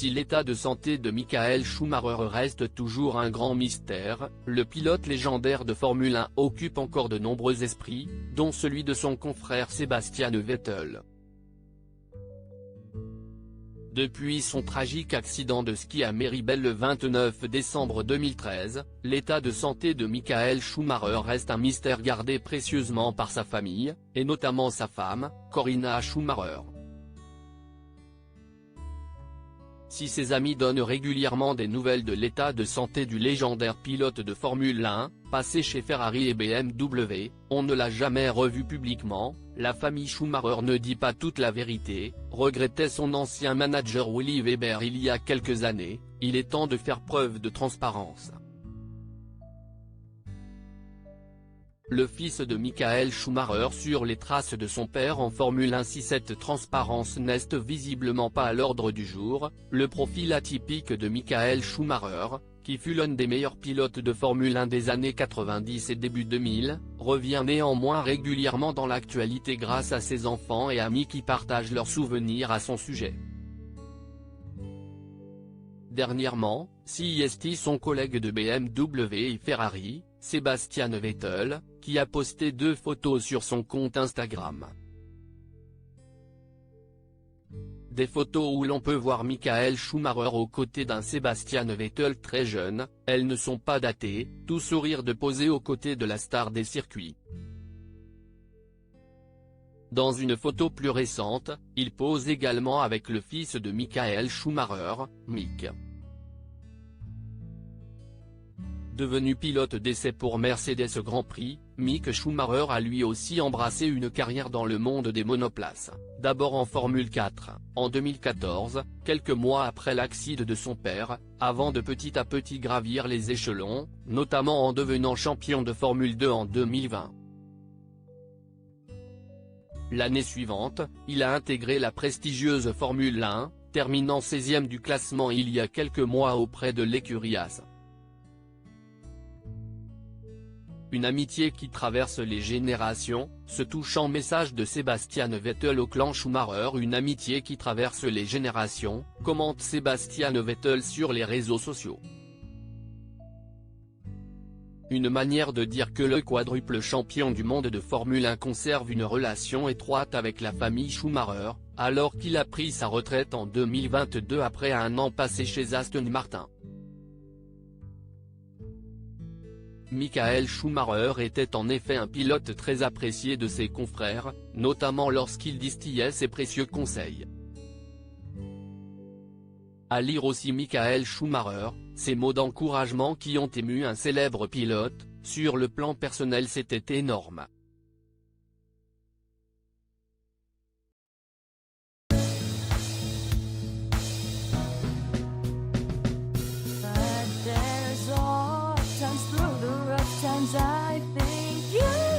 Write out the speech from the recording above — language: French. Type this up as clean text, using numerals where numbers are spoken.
Si l'état de santé de Michael Schumacher reste toujours un grand mystère, le pilote légendaire de Formule 1 occupe encore de nombreux esprits, dont celui de son confrère Sebastian Vettel. Depuis son tragique accident de ski à Méribel le 29 décembre 2013, l'état de santé de Michael Schumacher reste un mystère gardé précieusement par sa famille, et notamment sa femme, Corinna Schumacher. Si ses amis donnent régulièrement des nouvelles de l'état de santé du légendaire pilote de Formule 1, passé chez Ferrari et BMW, on ne l'a jamais revu publiquement, la famille Schumacher ne dit pas toute la vérité, regrettait son ancien manager Willy Weber il y a quelques années. Il est temps de faire preuve de transparence. Le fils de Michael Schumacher sur les traces de son père en Formule 1. Si cette transparence n'est visiblement pas à l'ordre du jour, le profil atypique de Michael Schumacher, qui fut l'un des meilleurs pilotes de Formule 1 des années 90 et début 2000, revient néanmoins régulièrement dans l'actualité grâce à ses enfants et amis qui partagent leurs souvenirs à son sujet. Dernièrement, CEST son collègue de BMW et Ferrari, Sebastian Vettel, qui a posté 2 photos sur son compte Instagram. Des photos où l'on peut voir Michael Schumacher aux côtés d'un Sebastian Vettel très jeune, elles ne sont pas datées, tout sourire de poser aux côtés de la star des circuits. Dans une photo plus récente, il pose également avec le fils de Michael Schumacher, Mick. Devenu pilote d'essai pour Mercedes Grand Prix, Mick Schumacher a lui aussi embrassé une carrière dans le monde des monoplaces, d'abord en Formule 4, en 2014, quelques mois après l'accident de son père, avant de petit à petit gravir les échelons, notamment en devenant champion de Formule 2 en 2020. L'année suivante, il a intégré la prestigieuse Formule 1, terminant 16e du classement il y a quelques mois auprès de l'écurie Haas. Une amitié qui traverse les générations, ce touchant message de Sebastian Vettel au clan Schumacher. Une amitié qui traverse les générations, commente Sebastian Vettel sur les réseaux sociaux. Une manière de dire que le quadruple champion du monde de Formule 1 conserve une relation étroite avec la famille Schumacher, alors qu'il a pris sa retraite en 2022 après un an passé chez Aston Martin. Michael Schumacher était en effet un pilote très apprécié de ses confrères, notamment lorsqu'il distillait ses précieux conseils. À lire aussi Michael Schumacher, ces mots d'encouragement qui ont ému un célèbre pilote, sur le plan personnel c'était énorme. Times I think you